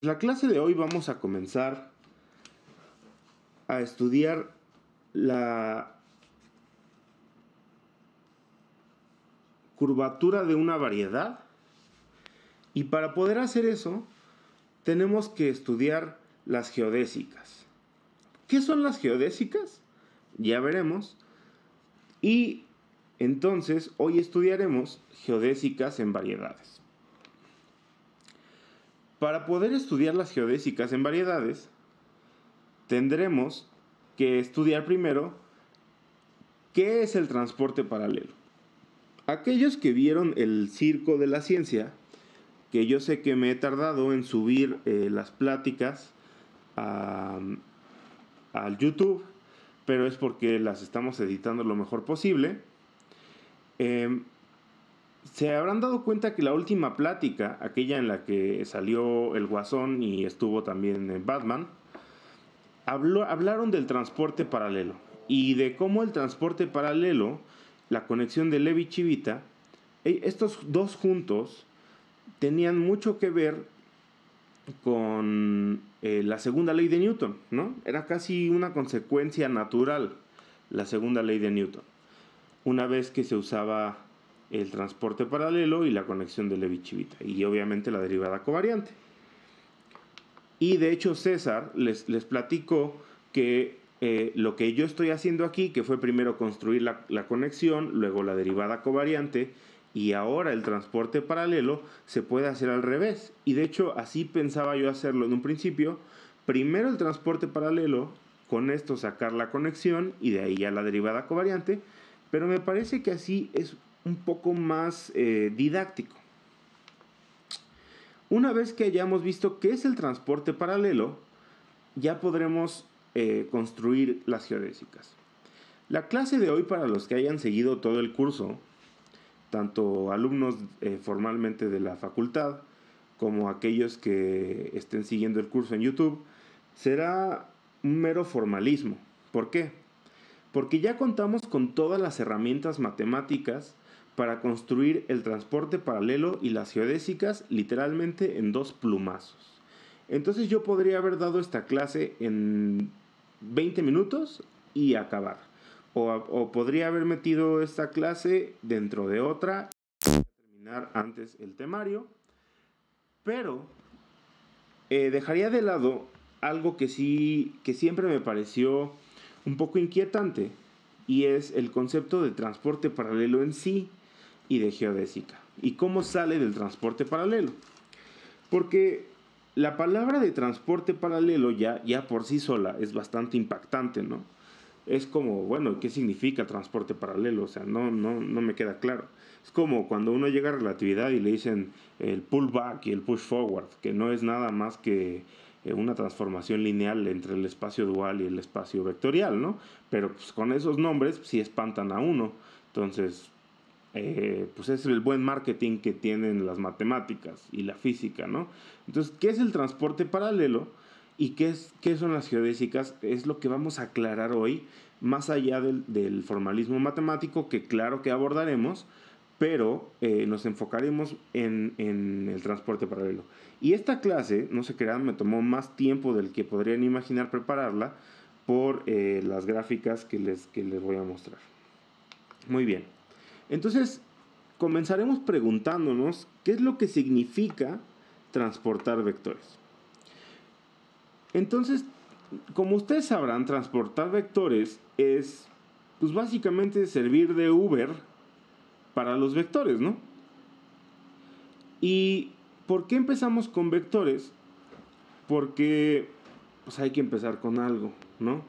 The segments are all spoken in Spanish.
La clase de hoy vamos a comenzar a estudiar la curvatura de una variedad, y para poder hacer eso tenemos que estudiar las geodésicas. ¿Qué son las geodésicas? Ya veremos. Y entonces hoy estudiaremos geodésicas en variedades. Para poder estudiar las geodésicas en variedades, tendremos que estudiar primero qué es el transporte paralelo. Aquellos que vieron el Circo de la Ciencia, que yo sé que me he tardado en subir las pláticas al YouTube, pero es porque las estamos editando lo mejor posible. Se habrán dado cuenta que la última plática, aquella en la que salió el Guasón y estuvo también Batman, hablaron del transporte paralelo y de cómo el transporte paralelo, la conexión de Levi-Civita, estos dos juntos tenían mucho que ver con la segunda ley de Newton, ¿no? Era casi una consecuencia natural la segunda ley de Newton, una vez que se usaba el transporte paralelo y la conexión de Levi-Civita, y obviamente la derivada covariante. Y de hecho César les platicó que lo que yo estoy haciendo aquí, que fue primero construir la conexión, luego la derivada covariante y ahora el transporte paralelo, se puede hacer al revés. Y de hecho así pensaba yo hacerlo en un principio: primero el transporte paralelo, con esto sacar la conexión y de ahí ya la derivada covariante, pero me parece que así es un poco más didáctico. Una vez que hayamos visto qué es el transporte paralelo, ya podremos construir las geodésicas. La clase de hoy, para los que hayan seguido todo el curso, tanto alumnos formalmente de la facultad como aquellos que estén siguiendo el curso en YouTube, será un mero formalismo. ¿Por qué? Porque ya contamos con todas las herramientas matemáticas para construir el transporte paralelo y las geodésicas literalmente en dos plumazos. Entonces yo podría haber dado esta clase en 20 minutos y acabar. O podría haber metido esta clase dentro de otra y terminar antes el temario. Pero dejaría de lado algo que siempre me pareció un poco inquietante, y es el concepto de transporte paralelo en sí y de geodésica. ¿Y cómo sale del transporte paralelo? Porque la palabra de transporte paralelo ya por sí sola es bastante impactante, ¿no? Es como, bueno, ¿qué significa transporte paralelo? O sea, no me queda claro. Es como cuando uno llega a relatividad y le dicen el pullback y el push forward, que no es nada más que una transformación lineal entre el espacio dual y el espacio vectorial, ¿no? Pero pues con esos nombres pues, sí espantan a uno. Entonces, pues es el buen marketing que tienen las matemáticas y la física, ¿no? Entonces, ¿qué es el transporte paralelo y qué son las geodésicas? Es lo que vamos a aclarar hoy, más allá del formalismo matemático, que claro que abordaremos, pero nos enfocaremos en el transporte paralelo. Y esta clase, no se crean, me tomó más tiempo del que podrían imaginar prepararla por las gráficas que les voy a mostrar. Muy bien. Entonces, comenzaremos preguntándonos qué es lo que significa transportar vectores. Entonces, como ustedes sabrán, transportar vectores es, pues básicamente servir de Uber para los vectores, ¿no? ¿Y por qué empezamos con vectores? Porque pues hay que empezar con algo, ¿no?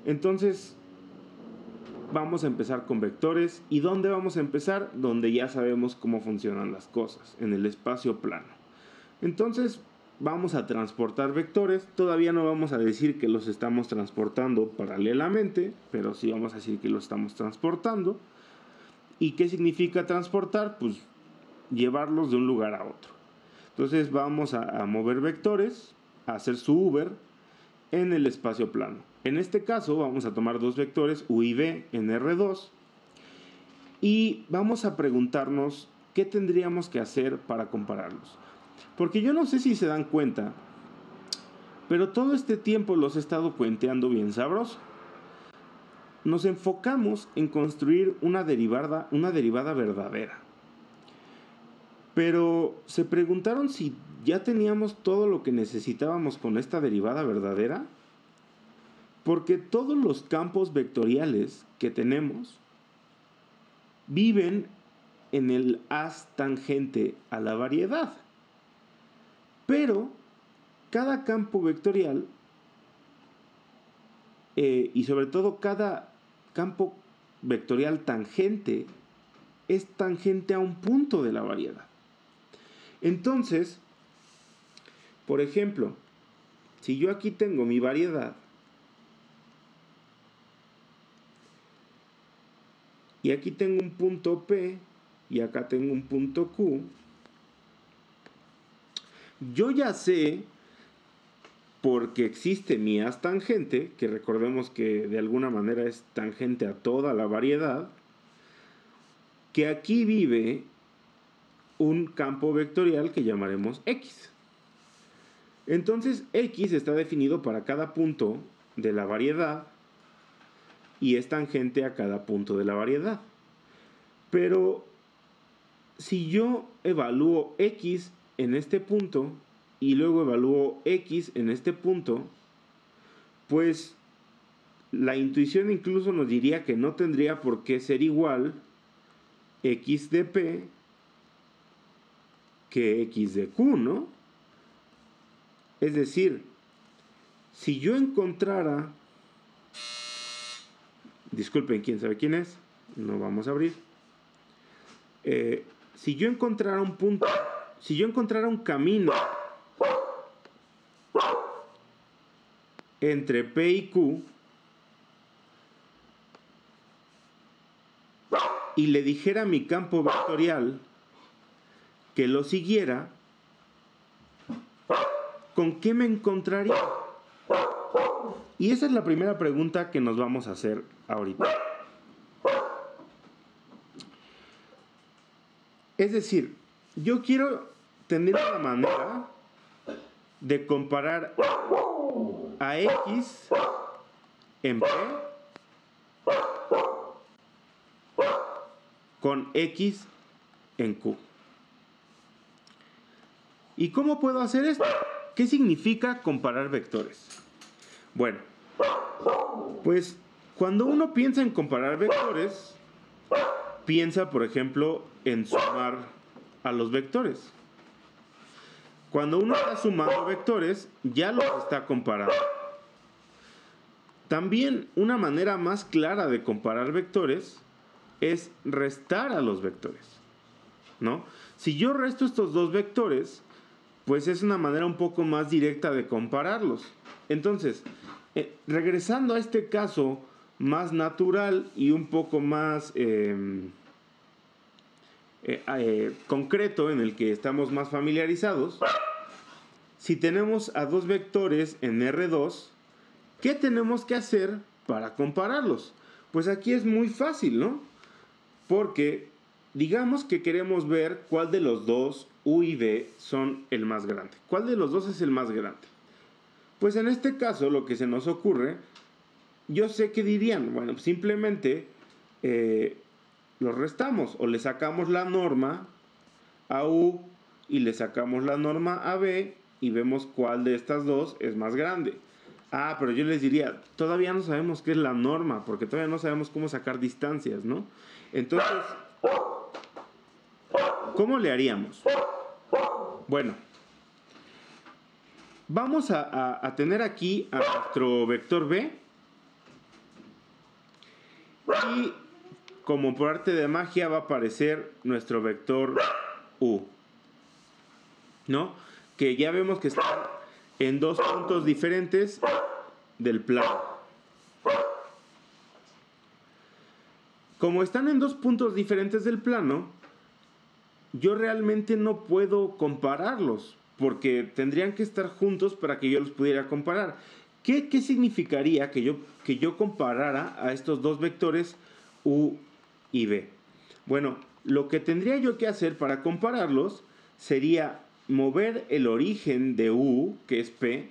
Entonces, vamos a empezar con vectores. ¿Y dónde vamos a empezar? Donde ya sabemos cómo funcionan las cosas, en el espacio plano. Entonces vamos a transportar vectores. Todavía no vamos a decir que los estamos transportando paralelamente, pero sí vamos a decir que los estamos transportando. ¿Y qué significa transportar? Pues llevarlos de un lugar a otro. Entonces vamos a mover vectores, a hacer su Uber en el espacio plano. En este caso vamos a tomar dos vectores U y V en R2 y vamos a preguntarnos qué tendríamos que hacer para compararlos. Porque yo no sé si se dan cuenta, pero todo este tiempo los he estado cuenteando bien sabroso. Nos enfocamos en construir una derivada verdadera. Pero se preguntaron si ya teníamos todo lo que necesitábamos con esta derivada verdadera. Porque todos los campos vectoriales que tenemos viven en el haz tangente a la variedad. Pero cada campo vectorial, y sobre todo cada campo vectorial tangente, es tangente a un punto de la variedad. Entonces, por ejemplo, si yo aquí tengo mi variedad, y aquí tengo un punto P, y acá tengo un punto Q, yo ya sé, porque existe mi haz tangente, que recordemos que de alguna manera es tangente a toda la variedad, que aquí vive un campo vectorial que llamaremos X. Entonces X está definido para cada punto de la variedad y es tangente a cada punto de la variedad. Pero si yo evalúo X en este punto y luego evalúo X en este punto, pues la intuición incluso nos diría que no tendría por qué ser igual X de P que X de Q, ¿no? Es decir, si yo encontrara... Disculpen, ¿quién sabe quién es? No vamos a abrir. Si yo encontrara un punto... Si yo encontrara un camino entre P y Q y le dijera a mi campo vectorial que lo siguiera, ¿con qué me encontraría? Y esa es la primera pregunta que nos vamos a hacer ahorita. Es decir, yo quiero tener una manera de comparar a X en P con X en Q. ¿Y cómo puedo hacer esto? ¿Qué significa comparar vectores? Bueno, pues cuando uno piensa en comparar vectores, piensa, por ejemplo, en sumar a los vectores. Cuando uno está sumando vectores, ya los está comparando. También una manera más clara de comparar vectores es restar a los vectores, ¿no? Si yo resto estos dos vectores, pues es una manera un poco más directa de compararlos. Entonces, regresando a este caso más natural y un poco más concreto, en el que estamos más familiarizados, si tenemos a dos vectores en R2, ¿qué tenemos que hacer para compararlos? Pues aquí es muy fácil, ¿no? Porque digamos que queremos ver cuál de los dos, U y V, son el más grande. ¿Cuál de los dos es el más grande? Pues en este caso lo que se nos ocurre, yo sé que dirían, bueno, simplemente los restamos o le sacamos la norma a U y le sacamos la norma a V y vemos cuál de estas dos es más grande. Ah, pero yo les diría, todavía no sabemos qué es la norma, porque todavía no sabemos cómo sacar distancias, ¿no? Entonces, ¿cómo le haríamos? Bueno, vamos a tener aquí a nuestro vector B y como por arte de magia va a aparecer nuestro vector U, ¿no? Que ya vemos que están en dos puntos diferentes del plano. Como están en dos puntos diferentes del plano, yo realmente no puedo compararlos, porque tendrían que estar juntos para que yo los pudiera comparar. ¿Qué significaría que yo comparara a estos dos vectores U y V? Bueno, lo que tendría yo que hacer para compararlos sería mover el origen de U, que es P,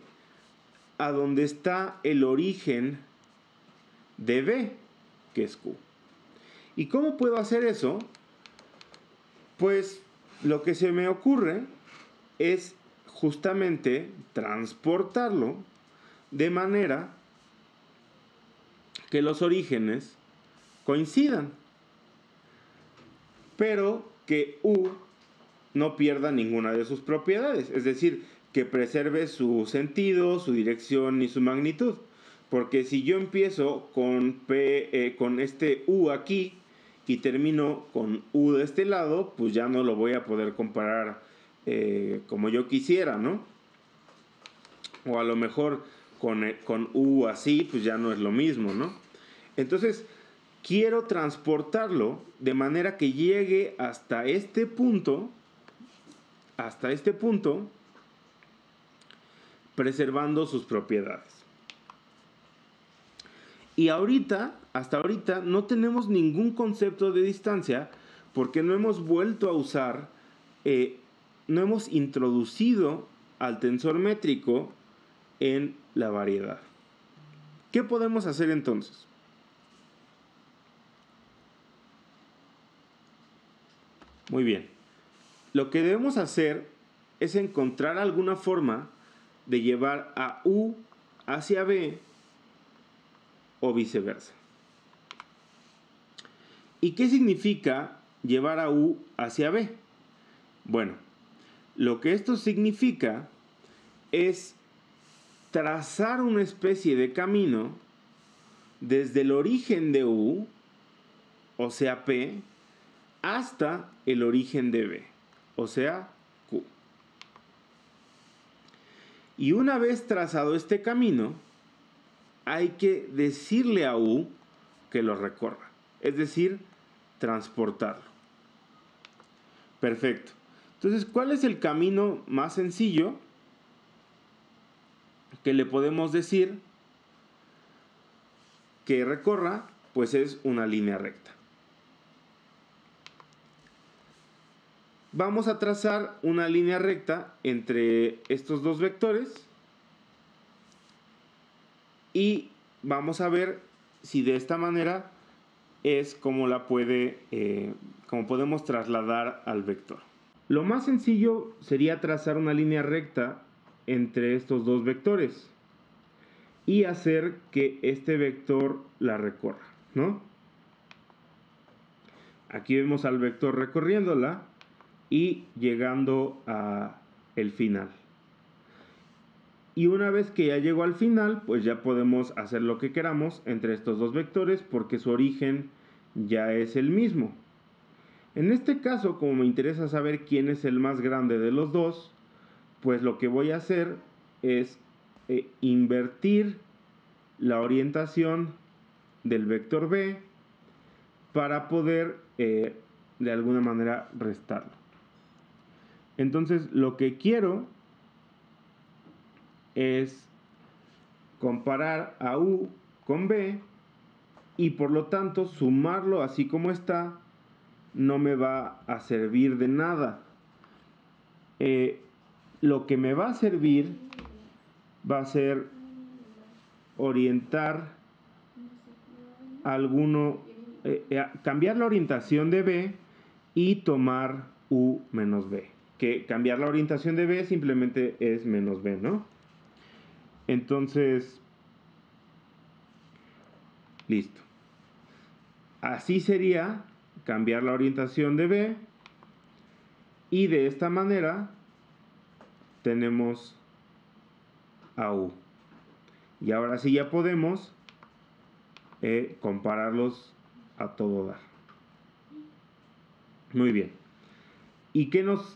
a donde está el origen de B, que es Q. ¿Y cómo puedo hacer eso? Pues lo que se me ocurre es justamente transportarlo de manera que los orígenes coincidan, pero que U no pierda ninguna de sus propiedades, es decir, que preserve su sentido, su dirección y su magnitud. Porque si yo empiezo con con este U aquí y termino con U de este lado, pues ya no lo voy a poder comparar como yo quisiera, ¿no? O a lo mejor con U así, pues ya no es lo mismo, ¿no? Entonces, quiero transportarlo de manera que llegue hasta este punto, preservando sus propiedades. Y hasta ahorita, no tenemos ningún concepto de distancia porque no hemos vuelto a usar, no hemos introducido al tensor métrico en la variedad. ¿Qué podemos hacer entonces? Muy bien. Lo que debemos hacer es encontrar alguna forma de llevar a U hacia B o viceversa. ¿Y qué significa llevar a U hacia B? Bueno, lo que esto significa es trazar una especie de camino desde el origen de U, o sea P, hasta el origen de B, o sea Q. Y una vez trazado este camino, hay que decirle a U que lo recorra, es decir, transportarlo. Perfecto. Entonces, ¿cuál es el camino más sencillo que le podemos decir que recorra? Pues es una línea recta. Vamos a trazar una línea recta entre estos dos vectores y vamos a ver si de esta manera es como como podemos trasladar al vector. Lo más sencillo sería trazar una línea recta entre estos dos vectores y hacer que este vector la recorra, ¿no? Aquí vemos al vector recorriéndola y llegando a el final. Y una vez que ya llegó al final, pues ya podemos hacer lo que queramos entre estos dos vectores porque su origen ya es el mismo. En este caso, como me interesa saber quién es el más grande de los dos, pues lo que voy a hacer es invertir la orientación del vector B para poder de alguna manera restarlo. Entonces lo que quiero es comparar a U con B y por lo tanto sumarlo así como está no me va a servir de nada. Lo que me va a servir va a ser orientar cambiar la orientación de B y tomar U menos B. Que cambiar la orientación de B simplemente es menos B, ¿no? Entonces, listo. Así sería cambiar la orientación de B y de esta manera tenemos a U. Y ahora sí ya podemos compararlos a todo dar. Muy bien. ¿Y qué nos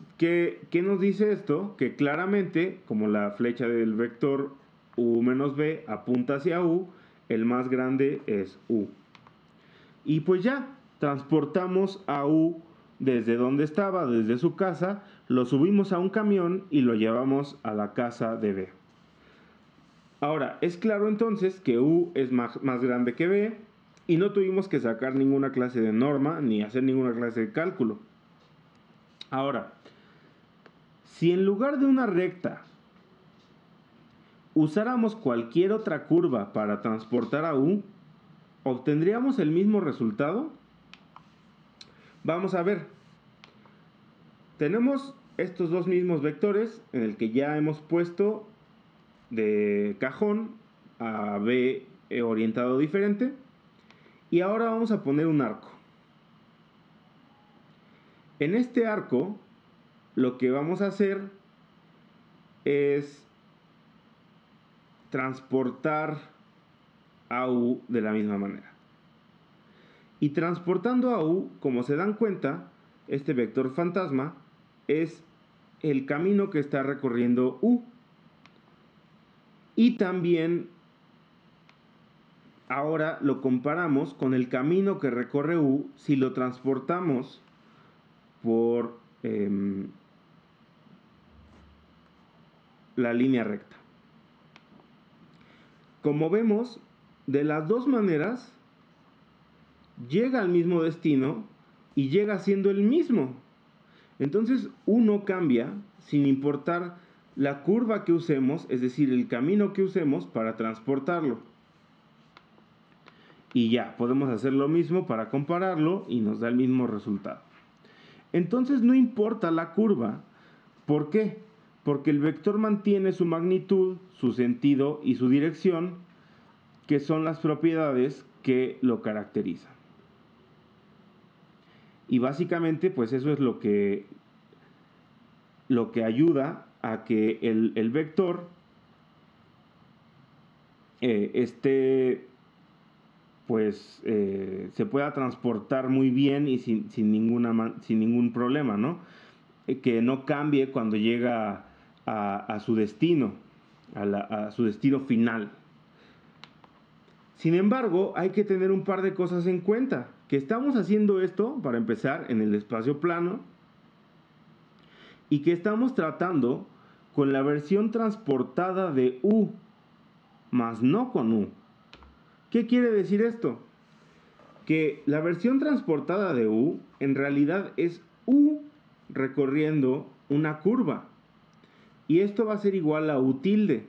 dice esto? Que claramente, como la flecha del vector U menos B apunta hacia U, el más grande es U. Y pues ya, transportamos a U desde donde estaba, desde su casa, lo subimos a un camión y lo llevamos a la casa de B. Ahora, es claro entonces que U es más grande que B y no tuvimos que sacar ninguna clase de norma ni hacer ninguna clase de cálculo. Ahora, si en lugar de una recta usáramos cualquier otra curva para transportar a U, ¿obtendríamos el mismo resultado? Vamos a ver. Tenemos estos dos mismos vectores en el que ya hemos puesto de cajón a B orientado diferente. Y ahora vamos a poner un arco. En este arco, lo que vamos a hacer es transportar a U de la misma manera. Y transportando a U, como se dan cuenta, este vector fantasma es el camino que está recorriendo U. Y también ahora lo comparamos con el camino que recorre U si lo transportamos por la línea recta. Como vemos, de las dos maneras llega al mismo destino y llega siendo el mismo. Entonces uno cambia sin importar la curva que usemos, es decir, el camino que usemos para transportarlo. Y ya, podemos hacer lo mismo para compararlo y nos da el mismo resultado. Entonces no importa la curva. ¿Por qué? Porque el vector mantiene su magnitud, su sentido y su dirección, que son las propiedades que lo caracterizan. Y básicamente, pues eso es lo que ayuda a que el vector se pueda transportar muy bien y sin ningún problema, ¿no? Que no cambie cuando llega a su destino, a su destino final. Sin embargo, hay que tener un par de cosas en cuenta. Que estamos haciendo esto, para empezar, en el espacio plano, y que estamos tratando con la versión transportada de U, más no con U. ¿Qué quiere decir esto? Que la versión transportada de U en realidad es U recorriendo una curva. Y esto va a ser igual a U tilde,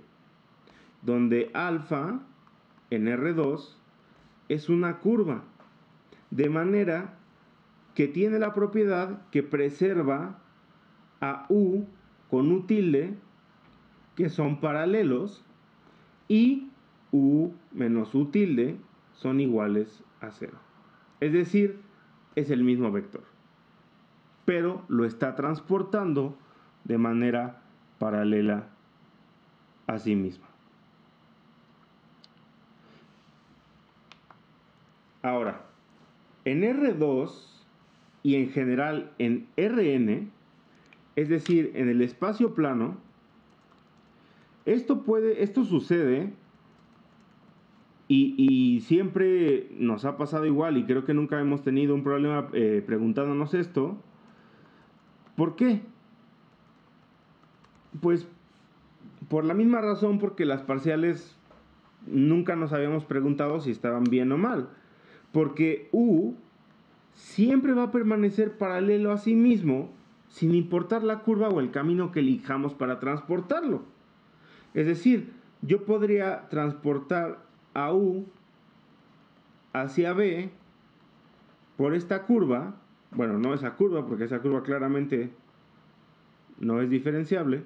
donde alfa en R2 es una curva. De manera que tiene la propiedad que preserva a U con U tilde, que son paralelos, y U menos U tilde son iguales a 0. Es decir, es el mismo vector, pero lo está transportando de manera paralela a sí misma. Ahora, en R2 y en general en Rn, es decir, en el espacio plano, esto sucede y siempre nos ha pasado igual y creo que nunca hemos tenido un problema preguntándonos esto. ¿Por qué? Pues por la misma razón, porque las parciales nunca nos habíamos preguntado si estaban bien o mal. Porque U siempre va a permanecer paralelo a sí mismo sin importar la curva o el camino que elijamos para transportarlo. Es decir, yo podría transportar a U hacia B por esta curva. Bueno, no esa curva, porque esa curva claramente no es diferenciable.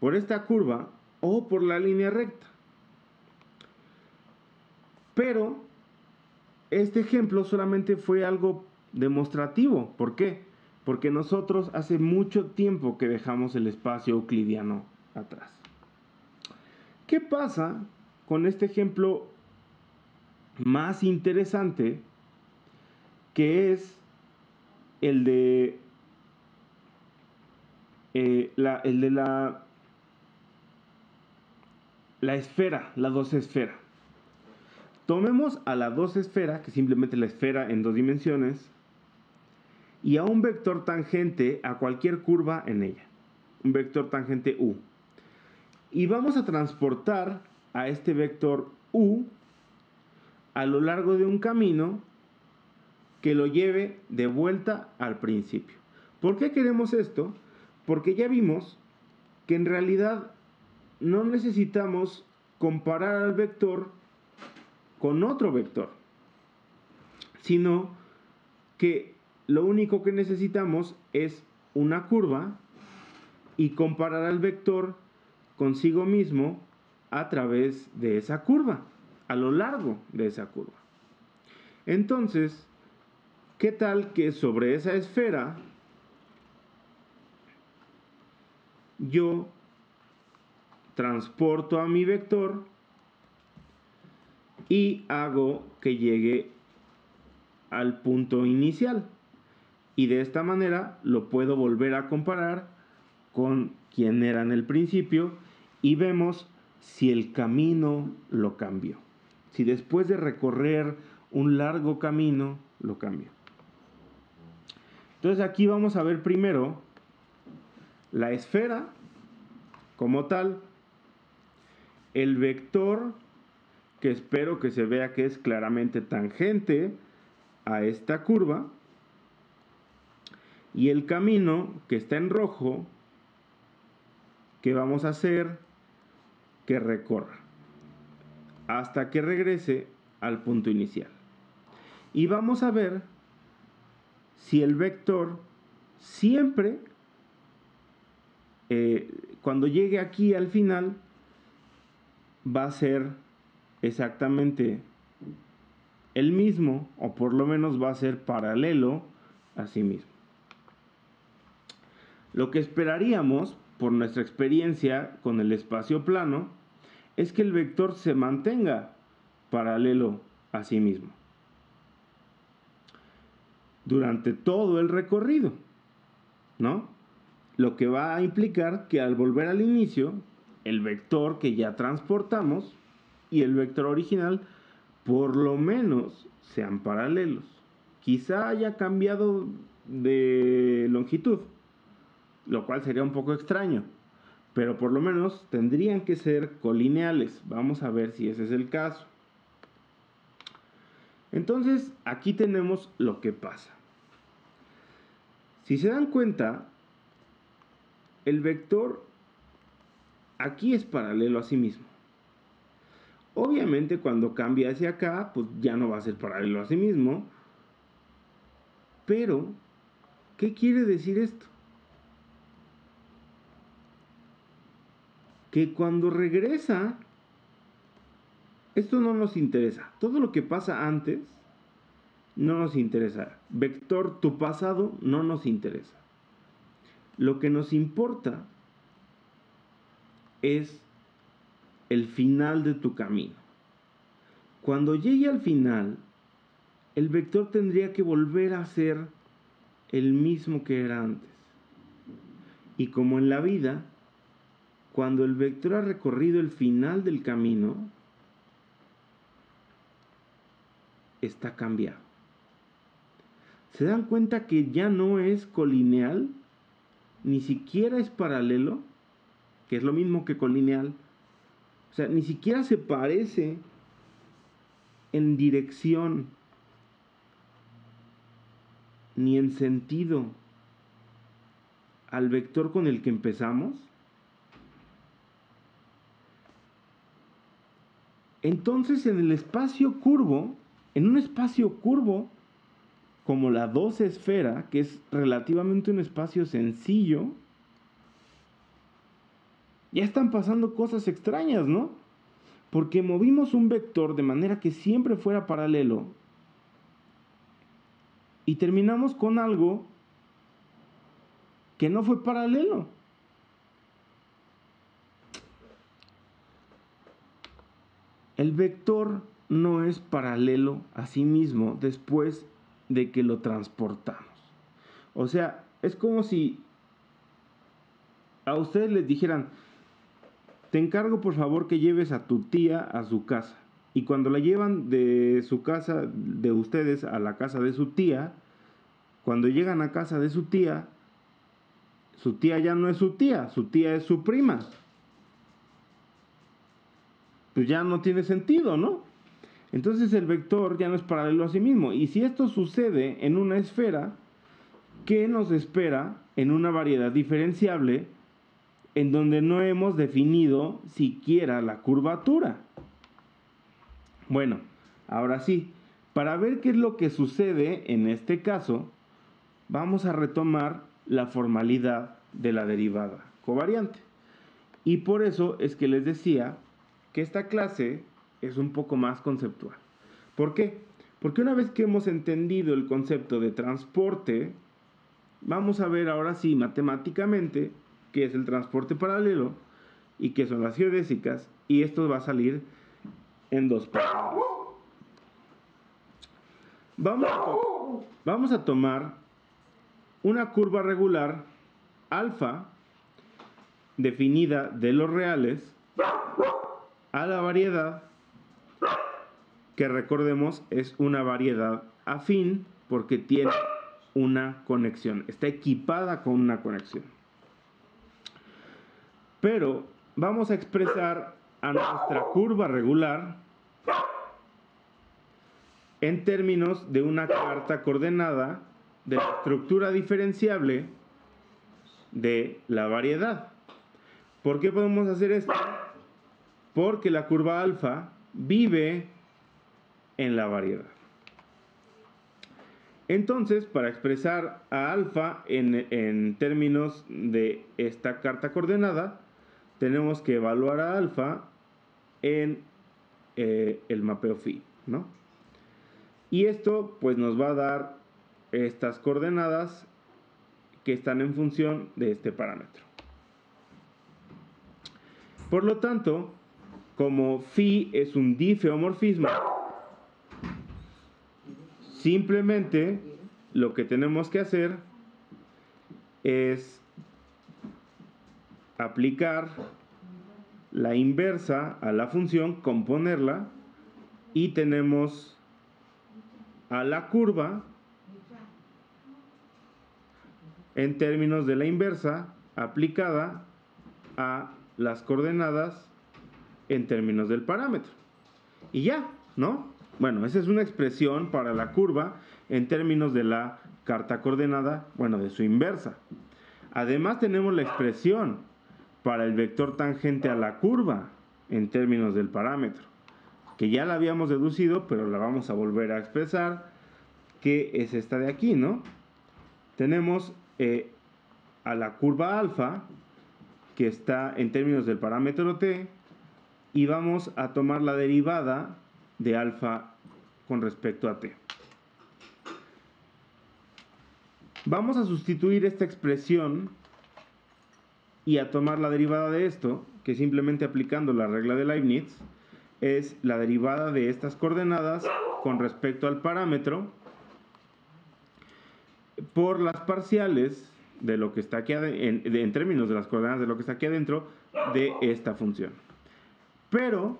Por esta curva o por la línea recta. Pero este ejemplo solamente fue algo demostrativo. ¿Por qué? Porque nosotros hace mucho tiempo que dejamos el espacio euclidiano atrás. ¿Qué pasa con este ejemplo más interesante, que es el de la esfera, la dos-esfera? Tomemos a la dos-esfera, que es simplemente la esfera en dos dimensiones, y a un vector tangente a cualquier curva en ella, un vector tangente U. Y vamos a transportar a este vector U a lo largo de un camino que lo lleve de vuelta al principio. ¿Por qué queremos esto? Porque ya vimos que en realidad no necesitamos comparar al vector con otro vector, sino que lo único que necesitamos es una curva y comparar al vector consigo mismo a través de esa curva, a lo largo de esa curva. Entonces, ¿qué tal que sobre esa esfera yo transporto a mi vector y hago que llegue al punto inicial? Y de esta manera lo puedo volver a comparar con quien era en el principio y vemos si el camino lo cambió. Si después de recorrer un largo camino lo cambió. Entonces aquí vamos a ver primero la esfera como tal, el vector, que espero que se vea que es claramente tangente a esta curva, y el camino que está en rojo, que vamos a hacer que recorra hasta que regrese al punto inicial. Y vamos a ver si el vector siempre, cuando llegue aquí al final, va a ser exactamente el mismo, o por lo menos va a ser paralelo a sí mismo. Lo que esperaríamos, por nuestra experiencia con el espacio plano, es que el vector se mantenga paralelo a sí mismo durante todo el recorrido, ¿no? Lo que va a implicar que al volver al inicio, el vector que ya transportamos y el vector original por lo menos sean paralelos. Quizá haya cambiado de longitud, lo cual sería un poco extraño, pero por lo menos tendrían que ser colineales. Vamos a ver si ese es el caso. Entonces, aquí tenemos lo que pasa. Si se dan cuenta, el vector aquí es paralelo a sí mismo. Obviamente cuando cambia hacia acá, pues ya no va a ser paralelo a sí mismo. Pero, ¿qué quiere decir esto? Que cuando regresa, esto no nos interesa. Todo lo que pasa antes no nos interesa. Vector, tu pasado no nos interesa. Lo que nos importa es el final de tu camino. Cuando llegue al final, el vector tendría que volver a ser el mismo que era antes. Y como en la vida, cuando el vector ha recorrido el final del camino, está cambiado. ¿Se dan cuenta que ya no es colineal? Ni siquiera es paralelo, que es lo mismo que colineal. O sea, ni siquiera se parece en dirección ni en sentido al vector con el que empezamos. Entonces en el espacio curvo, en un espacio curvo como la 2 esfera, que es relativamente un espacio sencillo, ya están pasando cosas extrañas, ¿no? Porque movimos un vector de manera que siempre fuera paralelo y terminamos con algo que no fue paralelo. El vector no es paralelo a sí mismo después de que lo transportamos. O sea, es como si a ustedes les dijeran: te encargo por favor que lleves a tu tía a su casa. Y cuando la llevan de su casa, de ustedes, a la casa de su tía, cuando llegan a casa de su tía ya no es su tía es su prima. Pues ya no tiene sentido, ¿no? Entonces el vector ya no es paralelo a sí mismo. Y si esto sucede en una esfera, ¿qué nos espera en una variedad diferenciable en donde no hemos definido siquiera la curvatura. Bueno, ahora sí, para ver qué es lo que sucede en este caso, vamos a retomar la formalidad de la derivada covariante. Y por eso es que les decía que esta clase es un poco más conceptual. ¿Por qué? Porque una vez que hemos entendido el concepto de transporte, vamos a ver ahora sí matemáticamente qué es el transporte paralelo y qué son las geodésicas, y esto va a salir en dos partes. Vamos a tomar una curva regular alfa definida de los reales a la variedad, que recordemos es una variedad afín porque tiene una conexión, está equipada con una conexión. Pero vamos a expresar a nuestra curva regular en términos de una carta coordenada de la estructura diferenciable de la variedad. ¿Por qué podemos hacer esto? Porque la curva alfa vive en la variedad. Entonces, para expresar a alfa en términos de esta carta coordenada, tenemos que evaluar a alfa en el mapeo phi, ¿no? Y esto pues nos va a dar estas coordenadas que están en función de este parámetro. Por lo tanto, como phi es un difeomorfismo, simplemente lo que tenemos que hacer es aplicar la inversa a la función, componerla, y tenemos a la curva en términos de la inversa aplicada a las coordenadas en términos del parámetro. Y ya, ¿no? Bueno, esa es una expresión para la curva en términos de la carta coordenada, bueno, de su inversa. Además tenemos la expresión para el vector tangente a la curva en términos del parámetro, que ya la habíamos deducido, pero la vamos a volver a expresar, que es esta de aquí, ¿no? Tenemos a la curva alfa, que está en términos del parámetro t, y vamos a tomar la derivada de alfa con respecto a t. Vamos a sustituir esta expresión y a tomar la derivada de esto, que simplemente aplicando la regla de Leibniz, es la derivada de estas coordenadas con respecto al parámetro por las parciales de lo que está aquí en términos de las coordenadas de lo que está aquí adentro de esta función. Pero,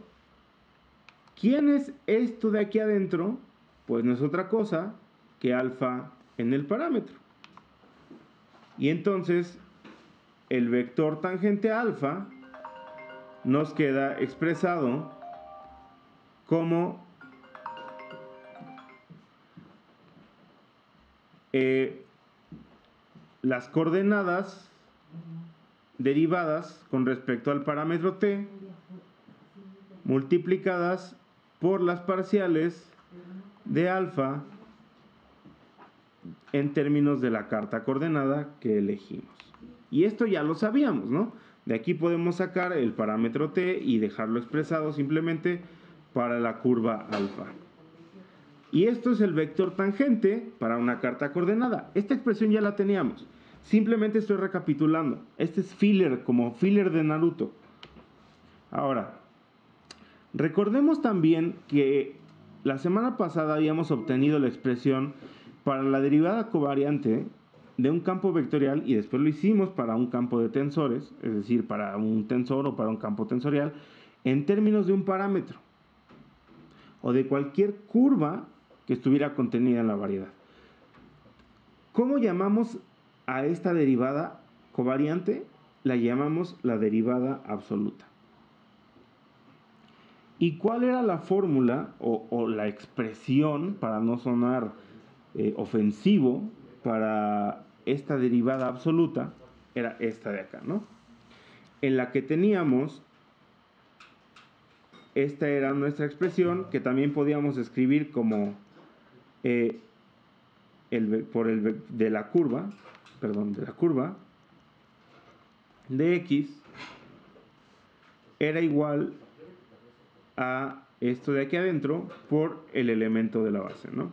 ¿quién es esto de aquí adentro? Pues no es otra cosa que alfa en el parámetro. Y entonces, el vector tangente a alfa nos queda expresado como las coordenadas derivadas con respecto al parámetro t multiplicadas por las parciales de alfa en términos de la carta coordenada que elegimos. Y esto ya lo sabíamos, ¿no? De aquí podemos sacar el parámetro t y dejarlo expresado simplemente para la curva alfa. Y esto es el vector tangente para una carta coordenada. Esta expresión ya la teníamos. Simplemente estoy recapitulando. Este es filler, como filler de Naruto. Ahora, recordemos también que la semana pasada habíamos obtenido la expresión para la derivada covariante de un campo vectorial y después lo hicimos para un campo de tensores, es decir, para un tensor o para un campo tensorial, en términos de un parámetro o de cualquier curva que estuviera contenida en la variedad. ¿Cómo llamamos a esta derivada covariante? La llamamos la derivada absoluta. ¿Y cuál era la fórmula o la expresión, para no sonar ofensivo, para esta derivada absoluta? Era esta de acá, ¿no? en la que teníamos, esta era nuestra expresión, que también podíamos escribir como de la curva, de x era igual a esto de aquí adentro por el elemento de la base, ¿no?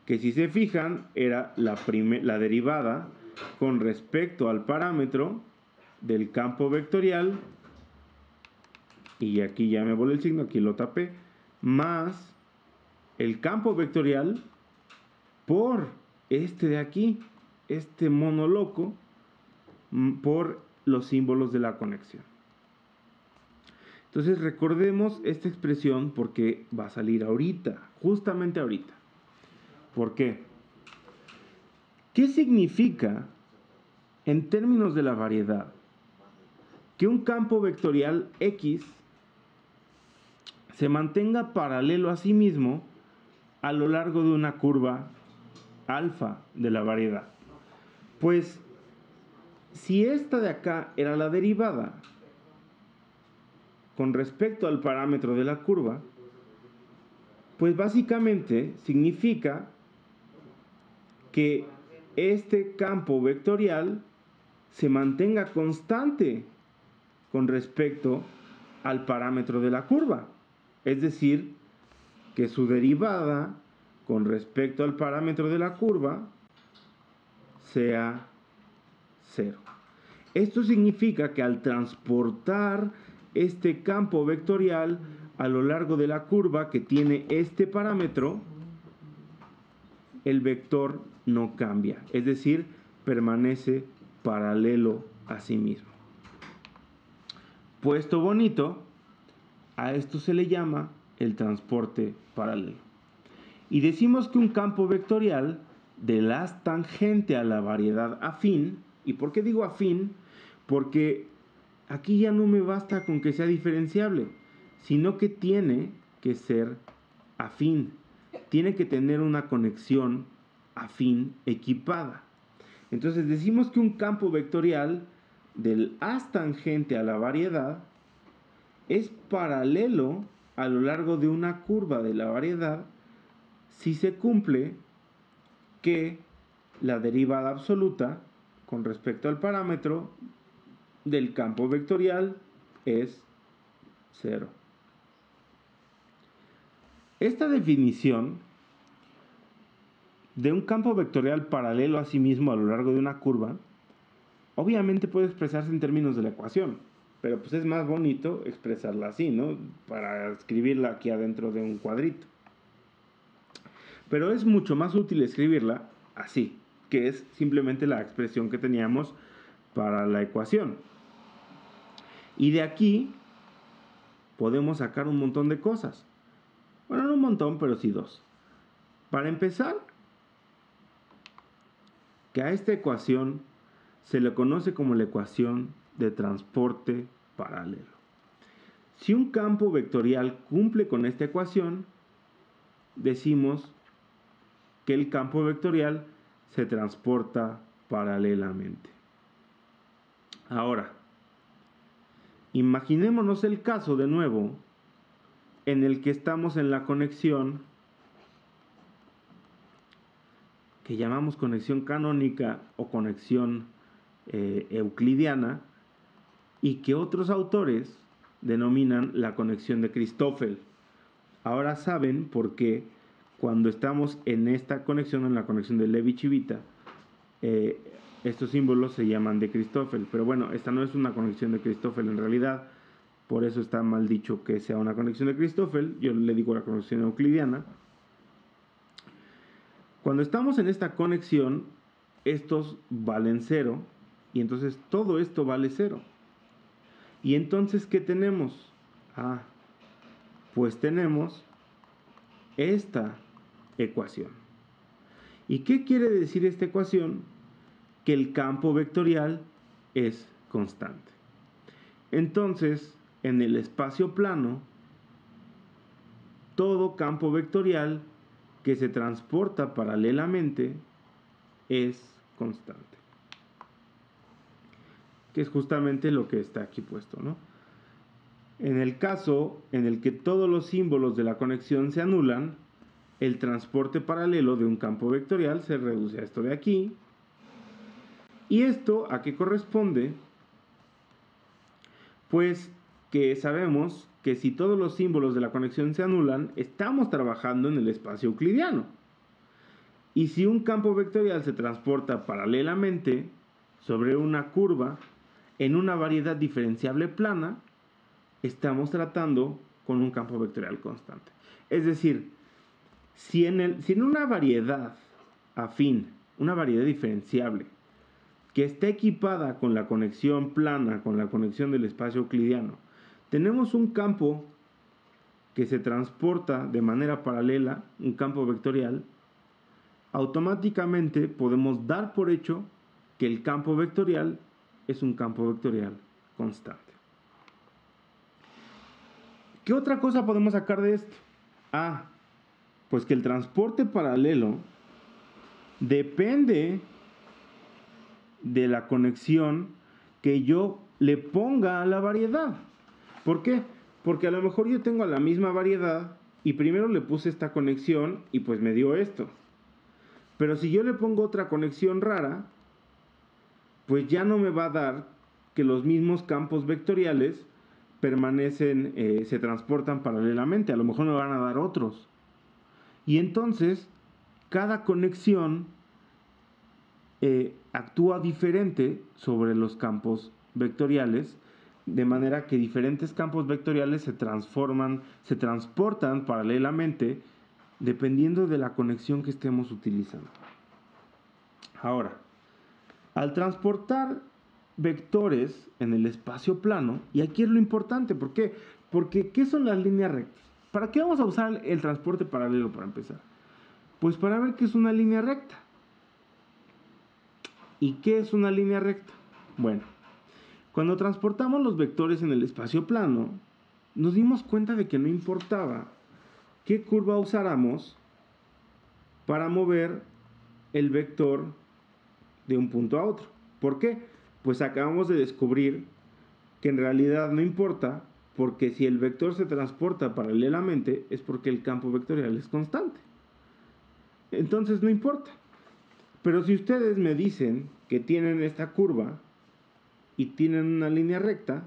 Que si se fijan era la derivada con respecto al parámetro del campo vectorial, y aquí ya me volé el signo, aquí lo tapé, más el campo vectorial por este de aquí, este mono loco, por los símbolos de la conexión. Entonces recordemos esta expresión porque va a salir ahorita, justamente ahorita. ¿Por qué? ¿Qué significa, en términos de la variedad, que un campo vectorial X se mantenga paralelo a sí mismo a lo largo de una curva alfa de la variedad? Pues, si esta de acá era la derivada con respecto al parámetro de la curva, pues básicamente significa que este campo vectorial se mantenga constante con respecto al parámetro de la curva. Es decir, que su derivada con respecto al parámetro de la curva sea 0. Esto significa que al transportar este campo vectorial a lo largo de la curva que tiene este parámetro, el vector no cambia, es decir, permanece paralelo a sí mismo. Puesto bonito, a esto se le llama el transporte paralelo. Y decimos que un campo vectorial del haz tangente a la variedad afín, ¿y por qué digo afín? Porque aquí ya no me basta con que sea diferenciable, sino que tiene que ser afín, tiene que tener una conexión afín equipada. Entonces decimos que un campo vectorial del haz tangente a la variedad es paralelo a lo largo de una curva de la variedad si se cumple que la derivada absoluta con respecto al parámetro del campo vectorial es 0. Esta definición de un campo vectorial paralelo a sí mismo a lo largo de una curva obviamente puede expresarse en términos de la ecuación, pero pues es más bonito expresarla así, ¿no? Para escribirla aquí adentro de un cuadrito. Pero es mucho más útil escribirla así, que es simplemente la expresión que teníamos para la ecuación. Y de aquí podemos sacar un montón de cosas. Bueno, no un montón, pero sí dos. Para empezar, que a esta ecuación se le conoce como la ecuación de transporte paralelo. Si un campo vectorial cumple con esta ecuación, decimos que el campo vectorial se transporta paralelamente. Ahora, imaginémonos el caso de nuevo en el que estamos en la conexión que llamamos conexión canónica o conexión euclidiana y que otros autores denominan la conexión de Christoffel. Ahora saben por qué cuando estamos en esta conexión, en la conexión de Levi-Civita, estos símbolos se llaman de Christoffel. Pero bueno, esta no es una conexión de Christoffel en realidad, por eso está mal dicho que sea una conexión de Christoffel. Yo le digo la conexión euclidiana. Cuando estamos en esta conexión, estos valen 0 y entonces todo esto vale 0. Y entonces, ¿qué tenemos? Pues tenemos esta ecuación. ¿Y qué quiere decir esta ecuación? Que el campo vectorial es constante. Entonces, en el espacio plano, todo campo vectorial que se transporta paralelamente es constante. que es justamente lo que está aquí puesto, ¿no? En el caso en el que todos los símbolos de la conexión se anulan, el transporte paralelo de un campo vectorial se reduce a esto de aquí. ¿Y esto a qué corresponde? Pues que sabemos que si todos los símbolos de la conexión se anulan, estamos trabajando en el espacio euclidiano. Y si un campo vectorial se transporta paralelamente sobre una curva en una variedad diferenciable plana, estamos tratando con un campo vectorial constante. Es decir, si en una variedad afín, una variedad diferenciable, que está equipada con la conexión plana, con la conexión del espacio euclidiano, tenemos un campo que se transporta de manera paralela, un campo vectorial, automáticamente podemos dar por hecho que el campo vectorial es un campo vectorial constante. ¿Qué otra cosa podemos sacar de esto? Pues que el transporte paralelo depende de la conexión que yo le ponga a la variedad. ¿Por qué? Porque a lo mejor yo tengo la misma variedad y primero le puse esta conexión y pues me dio esto. Pero si yo le pongo otra conexión rara, pues ya no me va a dar que los mismos campos vectoriales permanecen, se transportan paralelamente. A lo mejor me van a dar otros. Y entonces, cada conexión actúa diferente sobre los campos vectoriales, de manera que diferentes campos vectoriales se transportan paralelamente dependiendo de la conexión que estemos utilizando. Ahora, al transportar vectores en el espacio plano, y aquí es lo importante, ¿por qué? Porque ¿qué son las líneas rectas? ¿Para qué vamos a usar el transporte paralelo para empezar? Pues para ver qué es una línea recta. ¿Y qué es una línea recta? Bueno, cuando transportamos los vectores en el espacio plano, nos dimos cuenta de que no importaba qué curva usáramos para mover el vector de un punto a otro. ¿Por qué? Pues acabamos de descubrir que en realidad no importa, porque si el vector se transporta paralelamente es porque el campo vectorial es constante. Entonces no importa. Pero si ustedes me dicen que tienen esta curva y tienen una línea recta,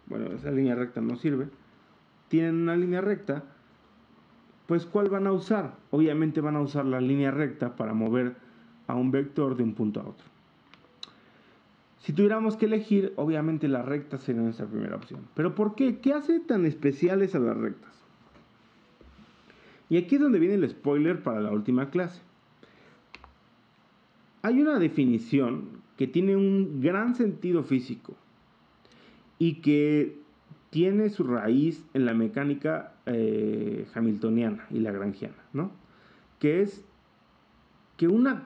bueno, esa línea recta no sirve, tienen una línea recta, pues ¿cuál van a usar? Obviamente van a usar la línea recta para mover a un vector de un punto a otro. Si tuviéramos que elegir, obviamente la recta sería nuestra primera opción. ¿Pero por qué? ¿Qué hace tan especiales a las rectas? Y aquí es donde viene el spoiler para la última clase. Hay una definición que tiene un gran sentido físico y que tiene su raíz en la mecánica hamiltoniana y lagrangiana, ¿no? Que es que una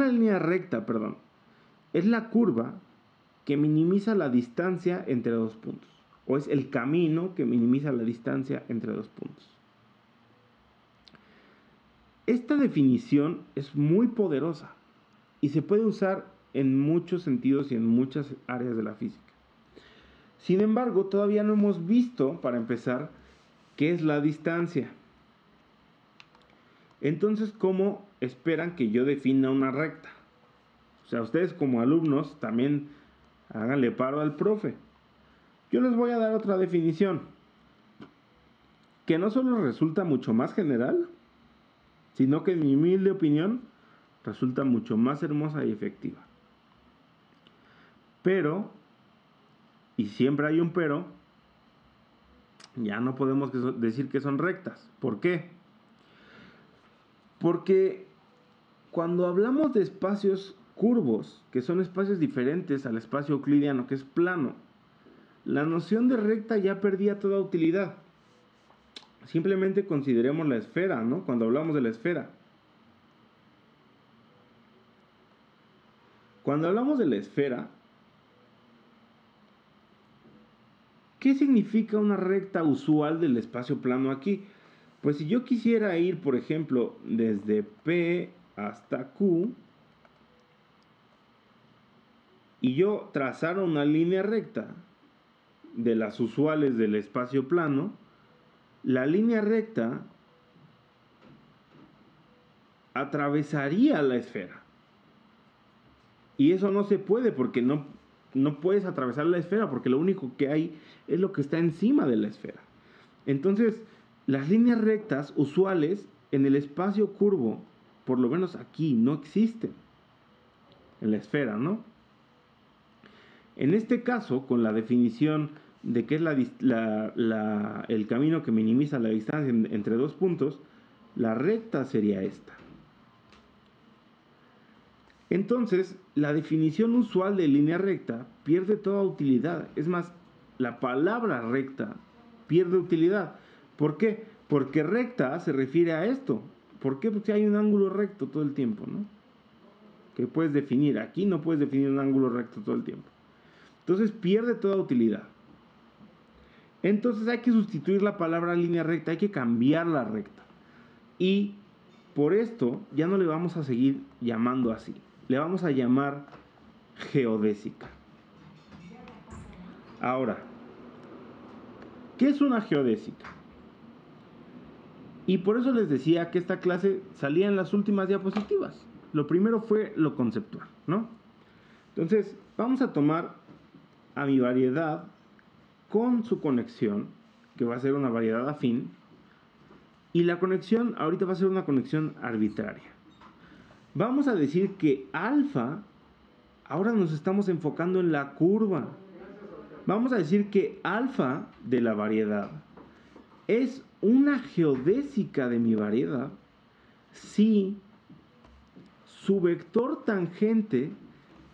línea recta, es la curva que minimiza la distancia entre dos puntos, o es el camino que minimiza la distancia entre dos puntos. Esta definición es muy poderosa y se puede usar en muchos sentidos y en muchas áreas de la física. Sin embargo, todavía no hemos visto, para empezar, qué es la distancia. Entonces, ¿cómo esperan que yo defina una recta? O sea, ustedes como alumnos también háganle paro al profe. Yo les voy a dar otra definición, que no solo resulta mucho más general, sino que en mi humilde opinión resulta mucho más hermosa y efectiva. Pero, y siempre hay un pero, ya no podemos decir que son rectas. ¿Por qué? Porque cuando hablamos de espacios curvos, que son espacios diferentes al espacio euclidiano, que es plano, la noción de recta ya perdía toda utilidad. Simplemente consideremos la esfera, ¿no? Cuando hablamos de la esfera. Cuando hablamos de la esfera, ¿qué significa una recta usual del espacio plano aquí? Pues si yo quisiera ir, por ejemplo, desde P hasta Q, y yo trazara una línea recta de las usuales del espacio plano, la línea recta atravesaría la esfera. Y eso no se puede porque no puedes atravesar la esfera porque lo único que hay es lo que está encima de la esfera. Entonces, las líneas rectas usuales en el espacio curvo, por lo menos aquí, no existen en la esfera, ¿no? En este caso, con la definición de que es el camino que minimiza la distancia entre dos puntos, la recta sería esta. Entonces, la definición usual de línea recta pierde toda utilidad. Es más, la palabra recta pierde utilidad. ¿Por qué? Porque recta se refiere a esto. ¿Por qué? Porque hay un ángulo recto todo el tiempo, ¿no? Que puedes definir. Aquí no puedes definir un ángulo recto todo el tiempo. Entonces pierde toda utilidad. Entonces hay que sustituir la palabra línea recta, hay que cambiar la recta. Y por esto ya no le vamos a seguir llamando así. Le vamos a llamar geodésica. Ahora, ¿qué es una geodésica? Y por eso les decía que esta clase salía en las últimas diapositivas. Lo primero fue lo conceptual, ¿no? Entonces, vamos a tomar a mi variedad con su conexión, que va a ser una variedad afín, y la conexión ahorita va a ser una conexión arbitraria. Vamos a decir que alfa, ahora nos estamos enfocando en la curva. Vamos a decir que alfa de la variedad es una geodésica de mi variedad si su vector tangente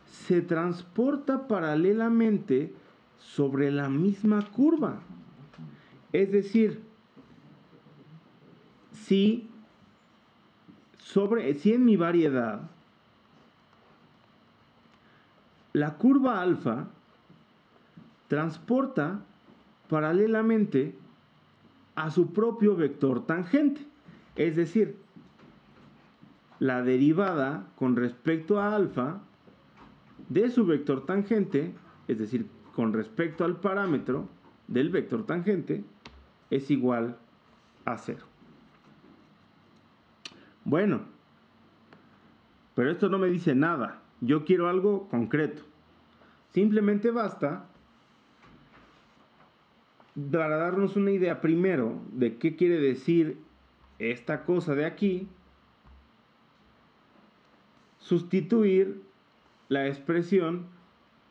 se transporta paralelamente sobre la misma curva. Es decir, si en mi variedad la curva alfa transporta paralelamente a su propio vector tangente. Es decir, la derivada con respecto a alfa de su vector tangente, es decir, con respecto al parámetro del vector tangente, es igual a 0. Bueno, pero esto no me dice nada. Yo quiero algo concreto. Simplemente basta para darnos una idea primero de qué quiere decir esta cosa de aquí, sustituir la expresión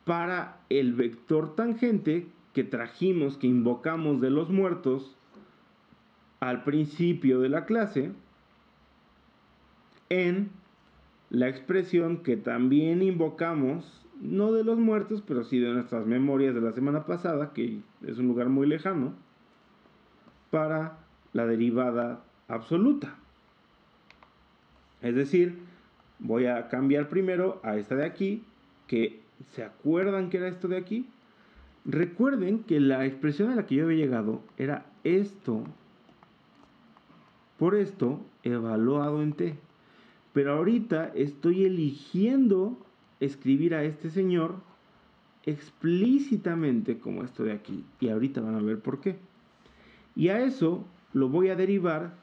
para el vector tangente que trajimos, que invocamos de los muertos al principio de la clase, en la expresión que también invocamos, no de los muertos, pero sí de nuestras memorias de la semana pasada, que es un lugar muy lejano, para la derivada absoluta. Es decir, voy a cambiar primero a esta de aquí, que ¿se acuerdan que era esto de aquí? Recuerden que la expresión a la que yo había llegado era esto por esto evaluado en t. Pero ahorita estoy eligiendo escribir a este señor explícitamente como esto de aquí. Y ahorita van a ver por qué. Y a eso lo voy a derivar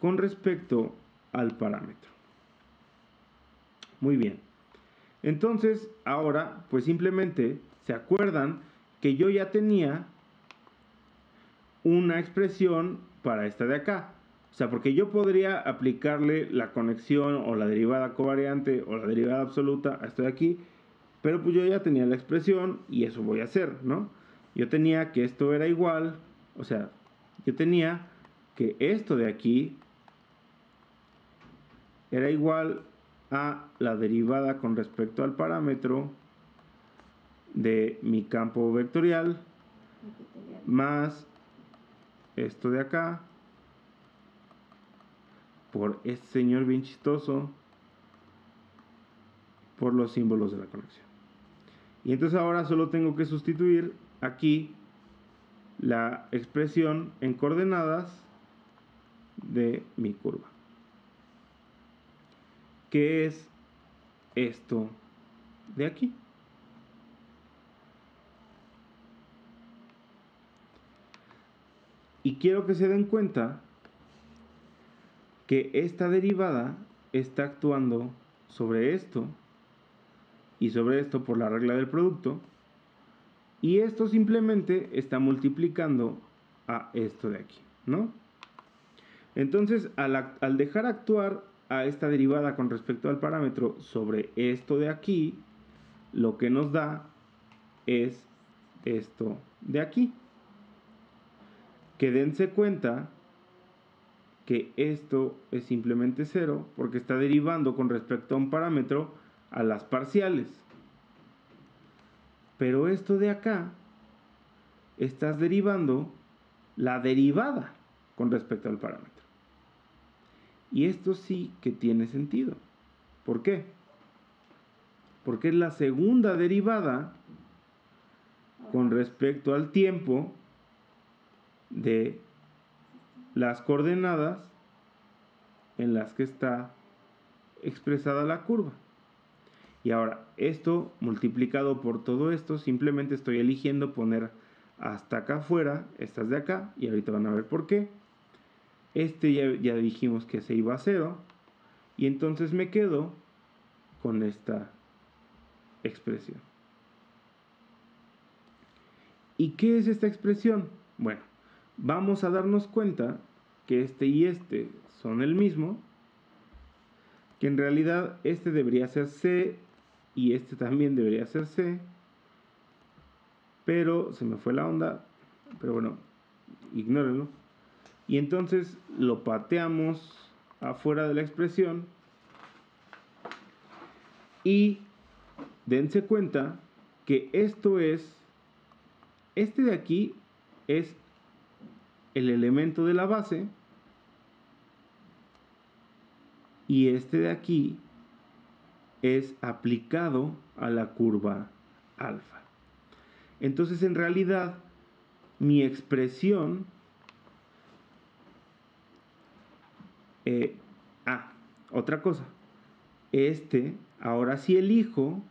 con respecto al parámetro. Muy bien. Entonces, ahora, pues simplemente se acuerdan que yo ya tenía una expresión para esta de acá. O sea, porque yo podría aplicarle la conexión o la derivada covariante o la derivada absoluta a esto de aquí, pero pues yo ya tenía la expresión y eso voy a hacer, ¿no? Yo tenía que esto era igual, o sea, yo tenía que esto de aquí era igual a la derivada con respecto al parámetro de mi campo vectorial más esto de acá por este señor bien chistoso por los símbolos de la conexión. Y entonces ahora solo tengo que sustituir aquí la expresión en coordenadas de mi curva, que es esto de aquí. Y quiero que se den cuenta que esta derivada está actuando sobre esto y sobre esto por la regla del producto, y esto simplemente está multiplicando a esto de aquí, ¿no? Entonces, al dejar actuar a esta derivada con respecto al parámetro sobre esto de aquí, lo que nos da es esto de aquí. Que dense cuenta que esto es simplemente 0 porque está derivando con respecto a un parámetro a las parciales. Pero esto de acá, estás derivando la derivada con respecto al parámetro. Y esto sí que tiene sentido. ¿Por qué? Porque es la segunda derivada con respecto al tiempo de las coordenadas en las que está expresada la curva. Y ahora, esto multiplicado por todo esto, simplemente estoy eligiendo poner hasta acá afuera, estas de acá, y ahorita van a ver por qué. Este ya dijimos que se iba a 0, y entonces me quedo con esta expresión. ¿Y qué es esta expresión? Bueno, vamos a darnos cuenta que este y este son el mismo, que en realidad este debería ser C y este también debería ser C, pero se me fue la onda, pero bueno, ignórenlo. Y entonces lo pateamos afuera de la expresión y dense cuenta que esto es, este de aquí es el elemento de la base y este de aquí es aplicado a la curva alfa. Entonces en realidad mi expresión otra cosa, ahora sí elijo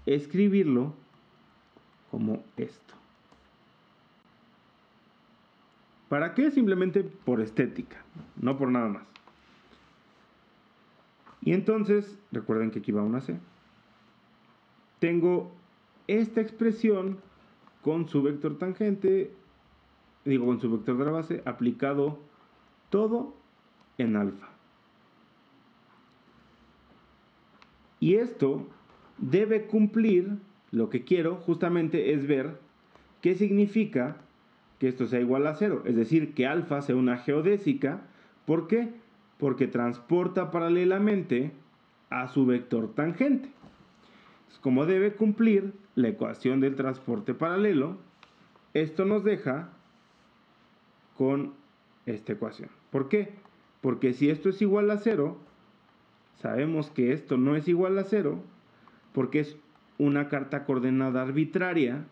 escribirlo como esto. ¿Para qué? Simplemente por estética, no por nada más. Y entonces, recuerden que aquí va una C. Tengo esta expresión con su vector tangente, con su vector de la base, aplicado todo en alfa. Y esto debe cumplir, lo que quiero justamente es ver qué significa que esto sea igual a 0, es decir, que alfa sea una geodésica. ¿Por qué? Porque transporta paralelamente a su vector tangente. Como debe cumplir la ecuación del transporte paralelo, esto nos deja con esta ecuación. ¿Por qué? Porque si esto es igual a 0, sabemos que esto no es igual a 0 porque es una carta coordenada arbitraria.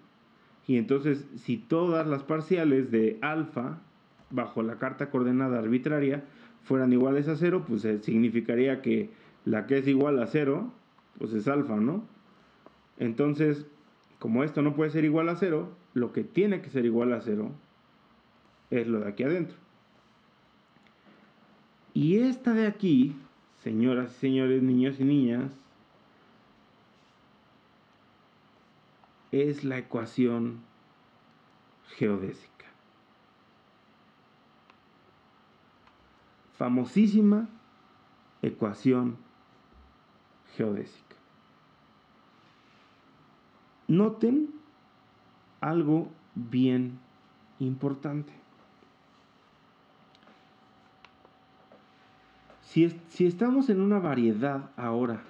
Y entonces, si todas las parciales de alfa bajo la carta coordenada arbitraria fueran iguales a 0, pues significaría que la que es igual a 0, pues es alfa, ¿no? Entonces, como esto no puede ser igual a 0, lo que tiene que ser igual a 0 es lo de aquí adentro. Y esta de aquí, señoras y señores, niños y niñas, es la ecuación geodésica. Famosísima ecuación geodésica. Noten algo bien importante. Si estamos en una variedad ahora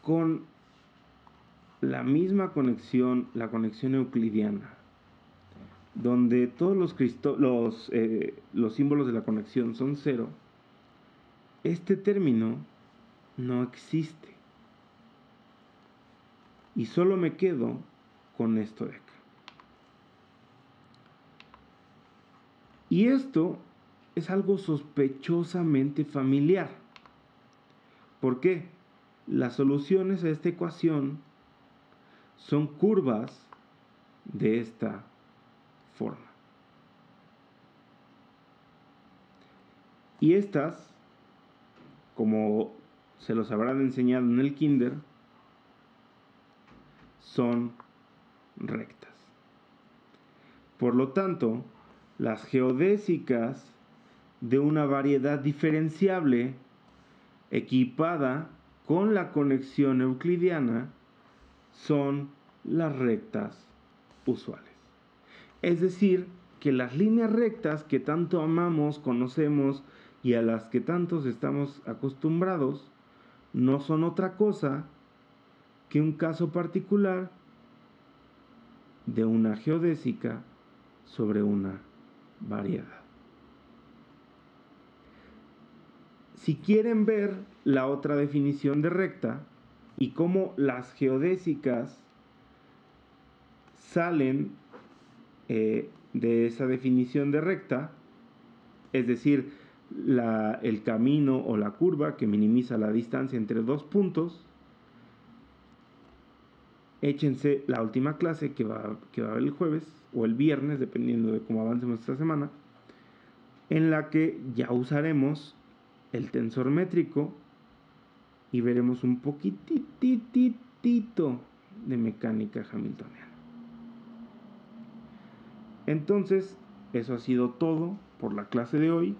con la misma conexión, la conexión euclidiana, donde todos los símbolos de la conexión son 0, este término no existe. Y solo me quedo con esto de acá. Y esto es algo sospechosamente familiar. ¿Por qué? Las soluciones a esta ecuación son curvas de esta forma. Y estas, como se los habrán enseñado en el kinder, son rectas. Por lo tanto, las geodésicas de una variedad diferenciable equipada con la conexión euclidiana son las rectas usuales. Es decir, que las líneas rectas que tanto amamos, conocemos y a las que tantos estamos acostumbrados no son otra cosa que un caso particular de una geodésica sobre una variedad. Si quieren ver la otra definición de recta y cómo las geodésicas salen de esa definición de recta, es decir, el camino o la curva que minimiza la distancia entre dos puntos, échense la última clase que va a haber el jueves o el viernes, dependiendo de cómo avancemos esta semana, en la que ya usaremos el tensor métrico y veremos un poquititito de mecánica hamiltoniana. Entonces, eso ha sido todo por la clase de hoy.